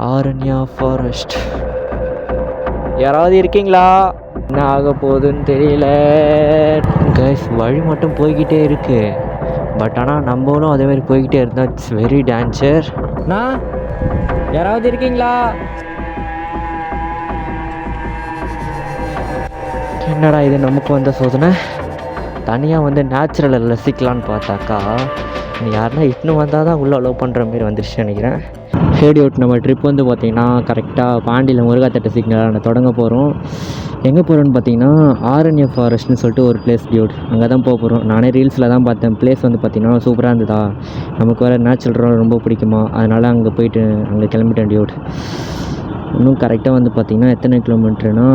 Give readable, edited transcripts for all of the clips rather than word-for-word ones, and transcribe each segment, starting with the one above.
Aranya forest. யாராவது இருக்கீங்களா? என்ன ஆக போகுதுன்னு தெரியல கைஸ். வழி மட்டும் போய்கிட்டே இருக்கு. பட் ஆனால் நம்மளும் அதேமாதிரி போய்கிட்டே இருந்தால் இட்ஸ் வெரி டேஞ்சர். நான் யாராவது இருக்கீங்களா? என்னடா இது நமக்கு வந்த சோதனை. தனியாக வந்து நேச்சுரலை ரசிக்கலான்னு பார்த்தாக்கா யாருன்னா இட்டுன்னு வந்தால் தான் உள்ளே அலோவ் பண்ணுற மாரி வந்துருச்சு நினைக்கிறேன். ஹேடி அவுட் நம்ம ட்ரிப் வந்து பார்த்திங்கன்னா கரெக்டாக பாண்டியில் முருகாத்தட்டை சிக்னல் தொடங்க போகிறோம். எங்கே போகிறோன்னு பார்த்தீங்கன்னா ஆரண்யா ஃபாரஸ்ட்னு சொல்லிட்டு ஒரு பிளேஸ் டியூட். அங்கே தான் போக போகிறோம். நானே ரீல்ஸில் தான் பார்த்தேன். பிளேஸ் வந்து பார்த்திங்கன்னா சூப்பராக இருந்ததா. நமக்கு வேறு நேச்சுரல் ரொம்ப பிடிக்குமா, அதனால் அங்கே போயிட்டு அங்கே கிளம்பிட்டேன் டியூட். இன்னும் கரெக்டாக வந்து பார்த்திங்கன்னா எத்தனை கிலோமீட்டருனா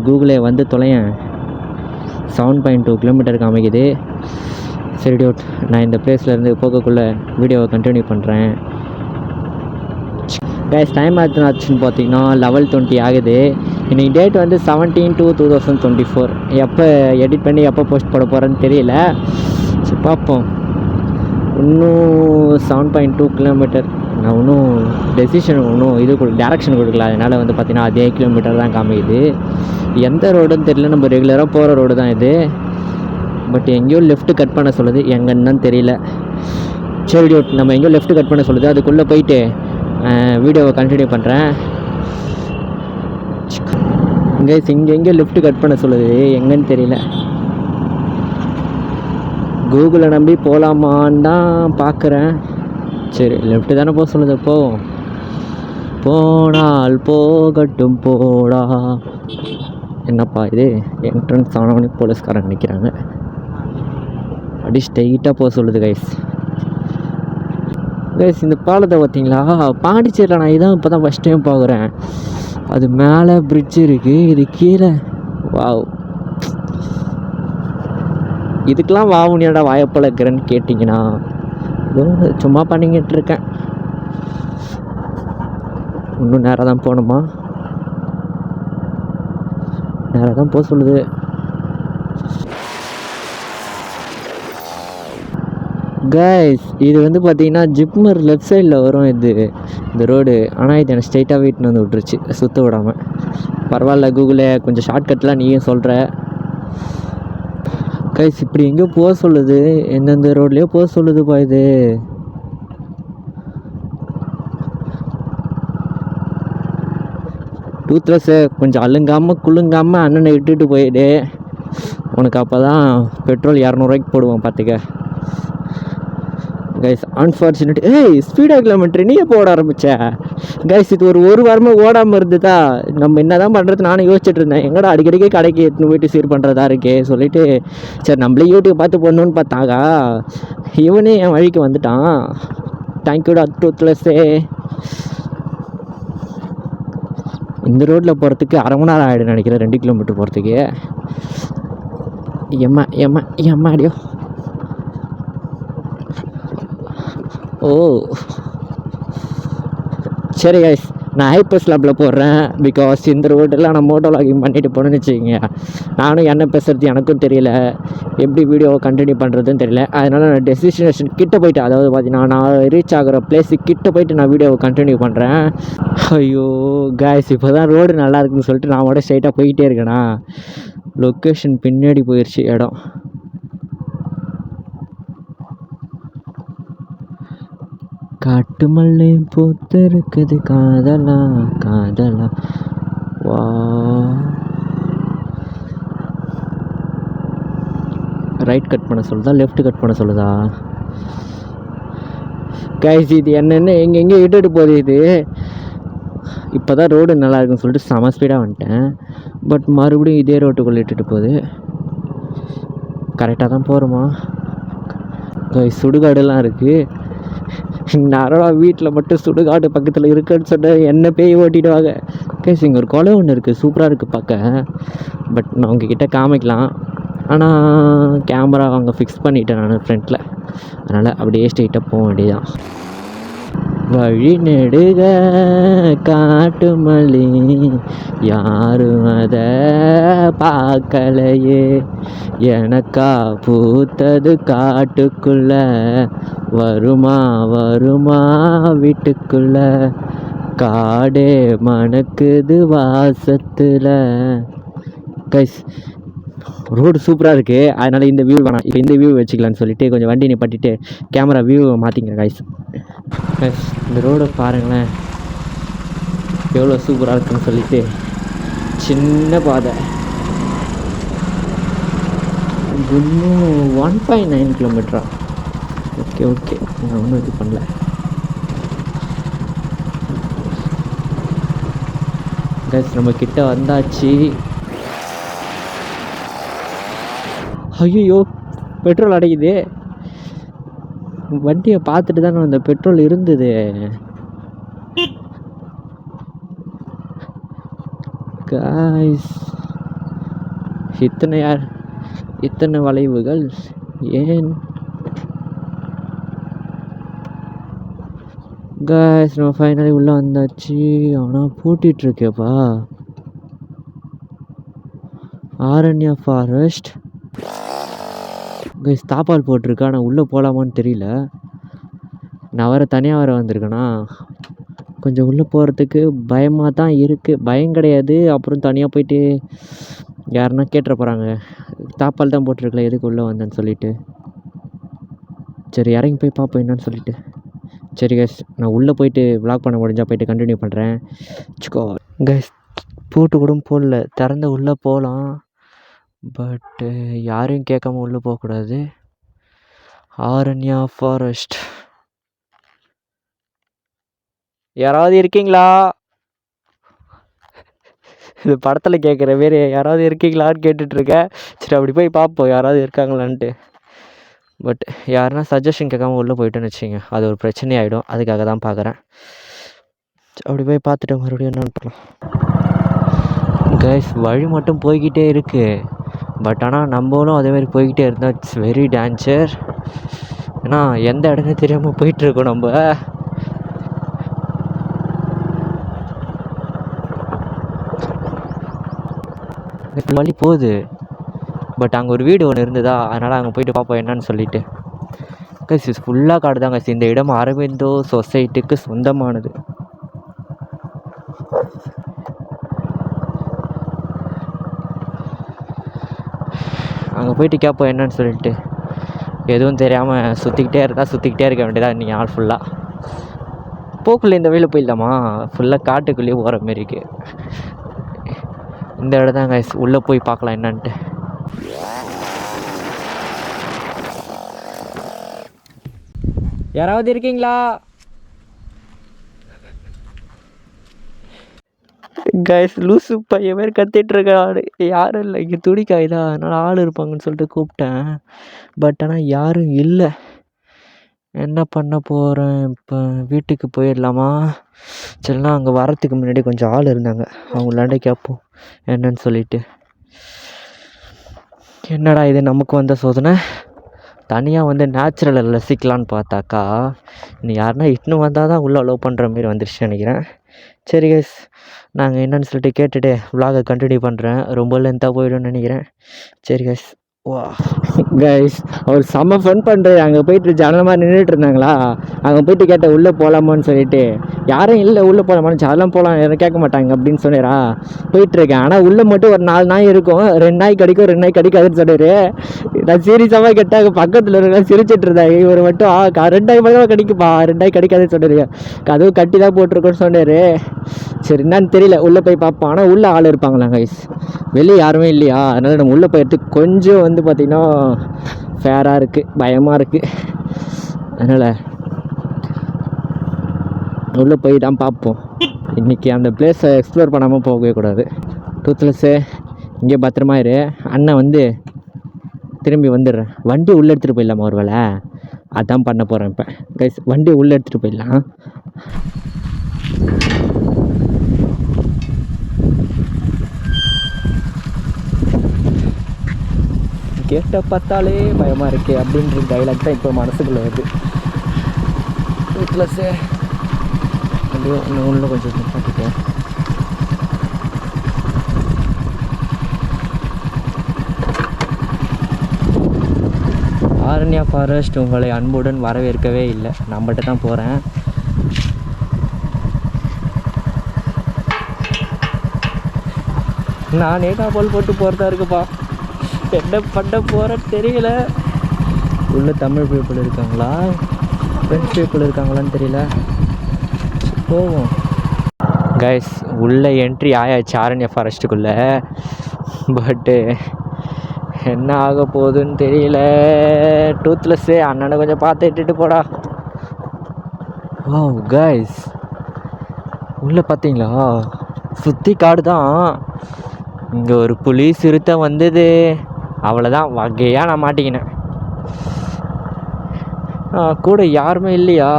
கூகுளே வந்து தொலையேன் 7.2 கிலோமீட்டருக்கு அமைக்குது. சரி டியூட், நான் இந்த பிளேஸ்லேருந்து போகக்குள்ளே வீடியோவை கண்டினியூ பண்ணுறேன். கைஸ் டைம் ஆச்சுன்னு பார்த்தீங்கன்னா 11:20 ஆகுது. இன்றைக்கி டேட் வந்து 17/2/2024. எப்போ எடிட் பண்ணி எப்போ போஸ்ட் போட போகிறேன்னு தெரியல. சரி பார்ப்போம். இன்னும் 7.2 கிலோமீட்டர். நான் இன்னும் டெசிஷன் இன்னும் டேரக்ஷன் கொடுக்கல. அதனால் வந்து பார்த்திங்கன்னா அதே கிலோமீட்டர் தான் காமிக்குது. எந்த ரோடுன்னு தெரியல. நம்ம ரெகுலராக போகிற ரோடு தான் இது. பட் எங்கேயோ லெஃப்ட்டு கட் பண்ண சொல்லுது, எங்கன்னு தெரியல. சரி டியூட், நம்ம எங்கேயோ லெஃப்ட்டு கட் பண்ண சொல்லுது. அதுக்குள்ளே போயிட்டு வீடியோவை கண்டினியூ பண்ணுறேன். இங்கே எங்கேயோ லெஃப்ட்டு கட் பண்ண சொல்லுது, எங்கன்னு தெரியல. கூகுளை நம்பி போகலாமான்னு தான் பார்க்குறேன். சரி லெஃப்ட்டு தானே போக சொல்லுது. போனால் போகட்டும் போடா. என்னப்பா இது, என்ட்ரன்ஸ் ஆனவனே போலீஸ்காரங்க நிற்கிறாங்க. அப்படி ஸ்ட்ரெயிட்டாக போக சொல்லுது கைஸ். இந்த பாலத்தை பார்த்தீங்களா? பாண்டிச்சேரியில் நான் இதான் இப்போ தான் ஃபஸ்ட் டைம் பார்க்குறேன். அது மேலே பிரிட்ஜ் இருக்குது, இது கீழே. வாவ், இதுக்கெலாம் வாவுனியாடா வாயப்போல இருக்கிறேன்னு கேட்டிங்கன்னா சும்மா பண்ணிக்கிட்டு இருக்கேன். இன்னும் நேராக தான் போகணுமா? நேராக தான் போக சொல்லுது. கைஸ் இது வந்து பார்த்தீங்கன்னா ஜிப்மர் லெஃப்ட் சைடில் வரும் இந்த ரோடு. ஆனால் இது எனக்கு ஸ்ட்ரைட்டாக வீட்டுன்னு வந்து விட்டுருச்சு, சுற்ற விடாமல். பரவாயில்ல கூகுளே, கொஞ்சம் ஷார்ட்கட்லாம் நீயும் சொல்கிற. கைஸ் இப்படி எங்கேயோ போக சொல்லுது, எந்தெந்த ரோட்லேயோ போக சொல்லுதுப்பா. இது டூத்லெஸ்ஸு கொஞ்சம் அழுங்காமல் குலுங்காமல் அண்ணனை இட்டுட்டு போயிடு. உனக்கு அப்போ தான் பெட்ரோல் 200 போடுவோம் பார்த்துக்க. Guys unfortunate. ஸ்பீடாக கிலோமீட்டர் நீ எப்போ ஓட ஆரம்பிச்ச கைஸ்? இது ஒரு வாரமாக ஓடாமல் இருந்துதா? நம்ம என்ன தான் பண்ணுறது நானும் யோசிச்சுட்டு இருந்தேன். எங்கடா அடிக்கடிக்கே கடைக்கு எடுத்துன்னு போயிட்டு சீர் பண்ணுறதா இருக்கே சொல்லிட்டு, சரி நம்மளே யூடியூப் பார்த்து போடணுன்னு பார்த்தாக்கா இவனே என் வழிக்கு வந்துட்டான். தேங்க்யூடா டூத்லெஸ்ஸே. இந்த ரோட்டில் போகிறதுக்கு 1/2 மணி நேரம் ஆகிடும் நினைக்கிறேன், 2 கிலோமீட்டர் போகிறதுக்கு. எம்மாடியோ. ஓ சரி கைஸ், நான் ஹைப்பர்ஸ் லேப்பில் போடுறேன். பிகாஸ் இந்த ரோட்டெல்லாம் நான் மோட்டோ லாகிங் பண்ணிட்டு போனேன்னு வச்சுக்கோங்க, நானும் என்ன பேசுகிறது எனக்கும் தெரியல, எப்படி வீடியோவை கண்டினியூ பண்ணுறதுன்னு தெரியல. அதனால் நான் டெஸ்டினேஷன் கிட்டே போய்ட்டு, அதாவது பார்த்தீங்கன்னா நான் ரீச் ஆகிற பிளேஸுக்கு கிட்டே போய்ட்டு நான் வீடியோவை கண்டினியூ பண்ணுறேன். ஐயோ கைஸ், இப்போ தான் ரோடு நல்லா இருக்குன்னு சொல்லிட்டு நான் மட்டும் ஸ்ட்ரைட்டாக போய்கிட்டே இருக்கேனா, லொக்கேஷன் பின்னாடி போயிடுச்சு இடம். காட்டு மல்லி பூத்திருக்குது காதலா காதலா. வா ரைட் கட் பண்ண சொல்லுதா, லெஃப்ட் கட் பண்ண சொல்லுதா? கைஸ் இது என்னென்ன எங்கெங்கே இட்டுட்டு போகுது இது. இப்போ தான் ரோடு நல்லா இருக்குன்னு சொல்லிட்டு செம ஸ்பீடாக வந்துட்டேன். பட் மறுபடியும் இதே ரோட்டுக்குள்ளே இட்டுட்டு போகுது. கரெக்டாக தான் போகிறோமா? கைஸ் சுடுகாடெல்லாம் இருக்குது. நேரா வீட்டில் மட்டும் சுடுகாடு பக்கத்தில் இருக்குன்னு சொன்னால் என்ன பேய் ஓட்டிடுவாங்க. கைஸ் இங்கே ஒரு கொலை ஒன்று இருக்குது, சூப்பராக இருக்குது பார்க்க. பட் நான் உங்ககிட்ட காமிக்கலாம். ஆனால் கேமரா அங்கே ஃபிக்ஸ் பண்ணிட்டேன் நான் ஃப்ரண்ட்டில். அதனால் அப்படியே ஸ்ட்ரெயிட்டாக போக வேண்டியதான். வழி நெடுக காட்டு மல்லி யாரும் அதை பார்க்கலையே, எனக்கா பூத்தது காட்டுக்குள்ள வருமா வருமா வீட்டுக்குள்ள, காடே மணக்குது வாசத்தில். கைஸ் ரோடு சூப்பராக இருக்குது, அதனால் இந்த வியூ வேணாம், இப்போ இந்த வியூ வச்சுக்கலான்னு சொல்லிட்டு கொஞ்சம் வண்டி நிப்பாட்டிட்டு கேமரா வியூ மாற்றிக்கிறேன். கைஸ் கைஸ் இந்த ரோடை பாருங்களேன் எவ்வளோ சூப்பராக இருக்குன்னு சொல்லிட்டு. சின்ன பாதை, இன்னும் 1.9 கிலோமீட்டரா? ஓகே ஓகே, நான் ஒன்றும் இது பண்ணல. கைஸ் நம்ம கிட்ட வந்தாச்சு. ஐயோ பெட்ரோல் அடைக்குது. வண்டியை பார்த்துட்டு தானே அந்த பெட்ரோல் இருந்தது. கைஸ் இத்தனை வளைவுகள் ஏன்? கைஸ் நம்ம ஃபைனலி உள்ளே வந்தாச்சு. ஆனால் பூட்டிகிட்ருக்கேப்பா. ஆரண்யா ஃபாரஸ்ட். கைஸ் தாப்பால் போட்டிருக்கு, ஆனால் உள்ளே போகலாமான்னு தெரியல. நான் தனியாக வந்திருக்கேனா, கொஞ்சம் உள்ளே போகிறதுக்கு பயமாக தான் இருக்குது. பயம் கிடையாது, அப்புறம் தனியாக போயிட்டு யாருன்னா கேட்டுற போகிறாங்க, தாப்பால் தான் போட்டிருக்கல எதுக்கு உள்ளே வந்தேன்னு சொல்லிட்டு. சரி இறங்கி போய் பார்ப்போம் என்னன்னு சொல்லிட்டு. சரி கைஸ் நான் உள்ளே போயிட்டு விளாக் பண்ண முடிஞ்சால் போயிட்டு கண்டினியூ பண்ணுறேன். கைஸ் பூட்டு கூட போடல, திறந்து உள்ளே போகலாம், பட்டு யாரையும் கேட்காம உள்ளே போகக்கூடாது. ஆரண்யா ஃபாரஸ்ட். யாராவது இருக்கீங்களா? இது படத்தில் கேட்குற மாரி யாராவது இருக்கீங்களான்னு கேட்டுட்ருக்கேன். சரி அப்படி போய் பார்ப்போம் யாராவது இருக்காங்களான்ட்டு. பட் யாருன்னா சஜஷன் கேட்காம உள்ளே போயிட்டோன்னு வச்சுங்க, அது ஒரு பிரச்சனையாகிடும். அதுக்காக தான் பார்க்குறேன். அப்படி போய் பார்த்துட்டு மறுபடியும் என்னன்னு பார்க்கலாம். கைஸ் வழி மட்டும் போய்கிட்டே இருக்குது, பட் ஆனால் நம்மளும் அதேமாதிரி போய்கிட்டே இருந்தால் இட்ஸ் வெரி டேஞ்சர். ஏன்னா எந்த இடமே தெரியாமல் போயிட்டுருக்கோம் நம்ம. வழி போகுது, பட் அங்கே ஒரு வீடு ஒன்று இருந்ததா, அதனால் அங்கே போயிட்டு பார்ப்போம் என்னன்னு சொல்லிட்டு. கைஸ் ஃபுல்லாக காடு தான் கைஸ். இந்த இடம் அரவிந்தோ சொசைட்டிக்கு சொந்தமானது. அங்கே போயிட்டு கேட்போம் என்னன்னு சொல்லிட்டு. எதுவும் தெரியாமல் சுற்றிக்கிட்டே இருக்க வேண்டியதா இன்றைக்கி நாள் ஃபுல்லாக. போக்குள்ளே இந்த வழியில் போயிடலாமா? ஃபுல்லாக காட்டுக்குள்ளேயே போகிற மாரி இருக்குது. இந்த இடம் தான் கைஸ், உள்ளே போய் பார்க்கலாம் என்னன்ட்டு. யாராவது இருக்கீங்களா? கைஸ் லூசு பையன் மாதிரி கத்திட்டுருக்கான். யாரும் இல்லை இங்கே, துணிக்காய் தான், அதனால் ஆள் இருப்பாங்கன்னு சொல்லிட்டு கூப்பிட்டேன். பட் ஆனால் யாரும் இல்லை. என்ன பண்ண போகிறேன் இப்போ? வீட்டுக்கு போயிடலாமா? சரினா அங்கே வரத்துக்கு முன்னாடி கொஞ்சம் ஆள் இருந்தாங்க, அவங்களாண்ட கேட்போம் என்னன்னு சொல்லிட்டு. என்னடா இது நமக்கு வந்த சோதனை, தனியாக நேச்சுரலை ரசிக்கலான்னு பார்த்தாக்கா இனி யாருன்னா இட்டுன்னு வந்தால் தான் உள்ளே அலோவ் பண்ணுற மாரி வந்துருச்சு நினைக்கிறேன். சரி கைஸ் நாங்கள் என்னன்னு சொல்லிட்டு கேட்டுட்டு விலாகை கண்டினியூ பண்ணுறேன். ரொம்ப லென்த்தாக போய்டும்னு நினைக்கிறேன். சரி கைஸ். வா கைஸ் அவர் செம்ம ஃபன் பண்ணுறது. அங்கே போயிட்டு ஜனமாக நின்றுட்டு இருந்தாங்களா, அங்கே போயிட்டு கேட்டேன் உள்ளே போகலாமான்னு சொல்லிட்டு. யாரும் இல்லை உள்ளே போகலாமான்னு, அதெல்லாம் போகலாம் யாரும் கேட்க மாட்டாங்க அப்படின்னு சொன்னாரா. போயிட்டுருக்கேன், ஆனால் உள்ளே மட்டும் ஒரு 4 நாய் இருக்கும், 2 நாய் கடிக்கும் 2 நாய் கடிக்காதுன்னு சொன்னார். நான் சீரியஸாக கேட்டால் பக்கத்தில் இருக்க சிரிச்சிட்டு இருந்தாங்க. இவர் மட்டும் 2 நாய் மட்டும் கடிக்குப்பா, 2 நாய் கடிக்காதுன்னு சொன்னார். அதுவும் கட்டி தான் போட்டிருக்கோன்னு சொன்னார். சரி என்னன்னு தெரியல, உள்ளே போய் பார்ப்போம். ஆனால் உள்ளே ஆள் இருப்பாங்களா கைஸ்? வெளியே யாருமே இல்லையா, அதனால் நம்ம உள்ளே போயிடுறதுக்கு கொஞ்சம் பார்த்திங்கன்னா ஃபேராக இருக்குது, பயமாக இருக்குது. அதனால் உள்ளே போய் தான் பார்ப்போம். இன்றைக்கி அந்த பிளேஸை எக்ஸ்ப்ளோர் பண்ணாமல் போகவே கூடாது. டூத்லெஸ்ஸு இங்கே பத்திரமா இரு. அண்ணன் திரும்பி வந்துடுறேன். வண்டி உள்ளே எடுத்துகிட்டு போயிடலாமா ஒரு வேளை? அதான் பண்ண போகிறேன் இப்போ கைஸ். வண்டி உள்ளே எடுத்துகிட்டு போயிடலாம். கேட்ட பார்த்தாலே பயமாக இருக்கே அப்படின்ற டைலாக் தான் இப்போ மனசுக்குள்ளே வருது. டூத்லெஸ்ஸு அப்படியே ஒன்றில் கொஞ்சம் நிப்பாட்டிட்டேன். ஆரண்யா ஃபாரஸ்ட் உங்களை அன்புடன் வரவேற்கவே இல்லை. நான் மட்டும் தான் போகிறேன். நானே காப்பால் போட்டு போகிறதா இருக்குப்பா. என்ன பண்ண போகிறேன்னு தெரியல. உள்ள தமிழ் பீப்புள் இருக்காங்களா, ஃப்ரெண்ட்ஸ் பீப்புள் இருக்காங்களான்னு தெரியல. போவோம் கைஸ். உள்ளே என்ட்ரி ஆயாச்சு ஆரண்யா ஃபாரஸ்ட்டுக்குள்ளே. பட்டு என்ன ஆக போகுதுன்னு தெரியல. டூத்லெஸ்ஸு அண்ணனை கொஞ்சம் பார்த்து இட்டுட்டு போடா. வாவ் கைஸ், உள்ளே பார்த்தீங்களா சுற்றி காடு தான். இங்கே ஒரு புலி சிறுத்தை வந்தது, அவ்வளோதான் வகையாக நான் மாட்டிக்கினேன். கூட யாருமே இல்லையா?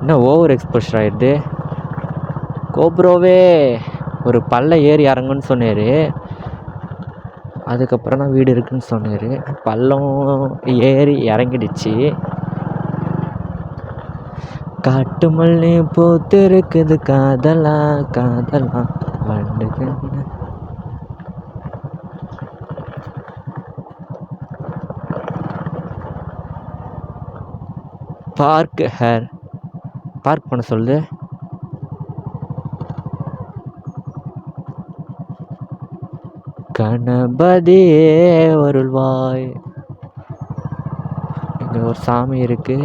என்ன ஓவர் எக்ஸ்போஷர் ஆகிடுது. கோப்ரோவே ஒரு பல்ல ஏறி இறங்குன்னு சொன்னார். அதுக்கப்புறம் தான் வீடு இருக்குன்னு சொன்னார். பள்ளம் ஏறி இறங்கிடுச்சு. காட்டு மல்லி பூத்து இருக்குது காதலா காதலா வண்டுக்கு. பார்க் ஹேர் பார்க் பண்ண சொல்லுது. கணபதியே வருள்வாய். இங்க ஒரு சாமி இருக்கு.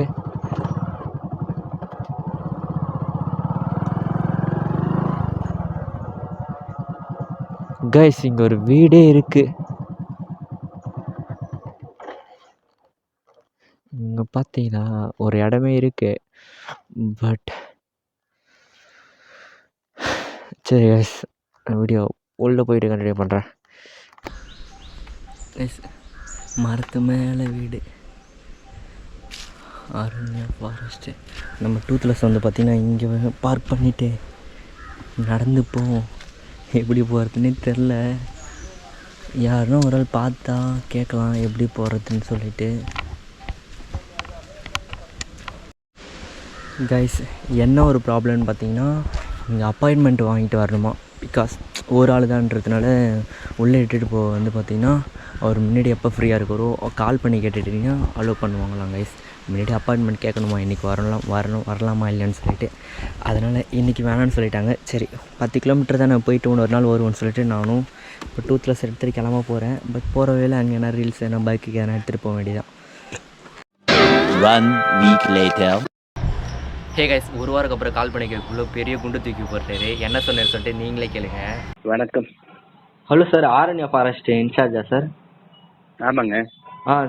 கைஸ் இங்க ஒரு வீடே இருக்கு. இங்க பார்த்தீங்கன்னா ஒரு இடமே இருக்கு. பட் சரி கைஸ், வீடியோ உள்ளே போயிட்டு கண்டினியூ பண்ணுறேன். மரத்து மேலே வீடு, ஆரண்யா ஃபாரஸ்ட்டு. நம்ம டூத்லெஸ் வந்து பார்த்திங்கன்னா இங்கே பார்க் பண்ணிவிட்டு நடந்து போவோம். எப்படி போகிறதுன்னே தெரில. யாருன்னா ஒரு ஆள் பார்த்தா கேட்கலாம் எப்படி போகிறதுன்னு சொல்லிட்டு. கைஸ் என்ன ஒரு ப்ராப்ளம்னு பார்த்தீங்கன்னா, இங்கே அப்பாயின்மெண்ட் வாங்கிட்டு வரணுமா. பிகாஸ் ஒரு ஆள் தான்றதுனால உள்ளே இட்டுட்டு போக வந்து பார்த்திங்கன்னா அவர் முன்னாடி எப்போ ஃப்ரீயாக இருக்காரோ கால் பண்ணி கேட்டுட்டிங்கன்னா அலோவ் பண்ணுவாங்களாம் கைஸ். முன்னாடி அப்பாயின்மெண்ட் கேட்கணுமா, இன்றைக்கி வரலாமா இல்லைன்னு சொல்லிட்டு. அதனால் இன்றைக்கி வேணான்னு சொல்லிட்டாங்க. சரி 10 கிலோமீட்டர் தான் நான் போயிட்டு ஒரு நாள் வருவோன்னு சொல்லிட்டு நானும் இப்போ டூத்லெஸ் எடுத்துகிட்டு கிளம்ப போகிறேன். பட் போகிற வேலை அங்கே என்ன ரீல்ஸ் என்ன பைக்குக்கு எதனா எடுத்துகிட்டு போக வேண்டியதான். 1 week later. ஹே கைஸ், ஒரு வாரம் அப்புறம் கால் பண்ணி கேட்குள்ள பெரிய குண்டு தூக்கி போட்டாரு. என்ன சொன்னார் சொல்லிட்டு நீங்களே கேளுங்க. வணக்கம். ஹலோ சார், ஆரண்யா ஃபாரஸ்ட் இன்சார்ஜா சார்? ஆமாங்க.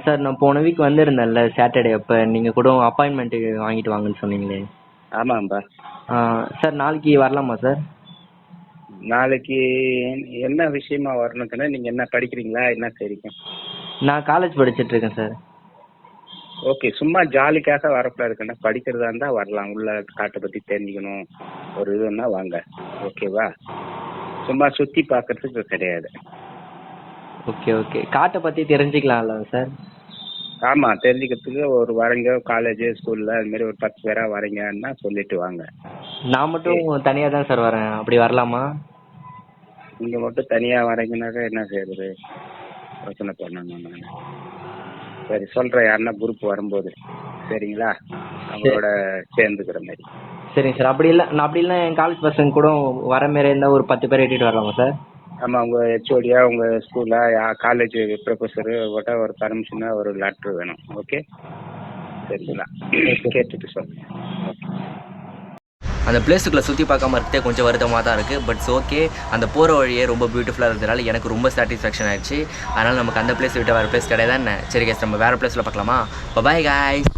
சார் நான் போன வீக் வந்திருந்தேன்ல சாட்டர்டே, அப்போ நீங்கள் கூட அப்பாயின்மெண்ட்டு வாங்கிட்டு வாங்கன்னு சொன்னீங்களே. ஆமாம்பா. சார் நாளைக்கு வரலாமா சார்? நாளைக்கு என்ன விஷயமா வரணும்னா, நீங்கள் என்ன படிக்கிறீங்களா, என்ன செய்றீங்க? நான் காலேஜ் படிச்சுட்டு இருக்கேன் சார். ஓகே, சும்மா ஜாலிக்காக வரக்கூடாதுக்கண்ணா. படிக்கிறதா இருந்தால் வரலாம். உள்ள காட்டை பற்றி தெரிஞ்சுக்கணும் ஒரு இதுன்னா வாங்க, ஓகேவா? சும்மா சுற்றி பார்க்கறதுக்கு கிடையாது. ஓகே ஓகே, காட்டை பற்றி தெரிஞ்சுக்கலாம்ல சார்? ஆமாம், தெரிஞ்சுக்கிறதுக்கு ஒரு வரீங்க காலேஜ் ஸ்கூலில் அதுமாரி ஒரு 10 பேராக வரீங்கன்னா சொல்லிட்டு வாங்க. நான் மட்டும் தனியாக தான் சார் வரேன், அப்படி வரலாமா? நீங்கள் மட்டும் தனியாக வரீங்கன்னாக்கா என்ன செய்யறது, பிரச்சனை பண்ணணும் நான். சரி சொல்கிறேன், யாருன்னா குரூப் வரும்போது சரிங்களா, அவங்களோட சேர்ந்துக்கிற மாதிரி. சரிங்க சார். அப்படி இல்லை என் காலேஜ் பசங்க கூட வர மாரி இருந்தால் ஒரு 10 பேர் ஏற்றிட்டு வரலாமா சார்? ஆமாம், உங்கள் ஹெச்ஓடியா உங்கள் ஸ்கூலில் காலேஜ் ப்ரொஃபஸரு கிட்ட ஒரு பர்மிஷனாக ஒரு லெட்ரு வேணும். ஓகே சரிங்களா, கேட்டுட்டு சொல்லுங்கள். ஓகே. அந்த பிளேஸுக்குள்ளே சுற்றி பார்க்காம இருக்கே கொஞ்சம் வருத்தமாக தான் இருக்குது. பட்ஸ் ஓகே, அந்த போகிற வழியே ரொம்ப பியூட்டிஃபுல்லாக இருக்கிறதுனால எனக்கு ரொம்ப சாட்டிஸ்ஃபேக்ஷன் ஆயிடுச்சு. அதனால் நமக்கு அந்த பிளேஸ் விட்டு வேறு பிளேஸ் கிடையாது என்ன. சரி கேஸ், நம்ம வேறு பிளேஸில் பார்க்கலாமா? Bye guys.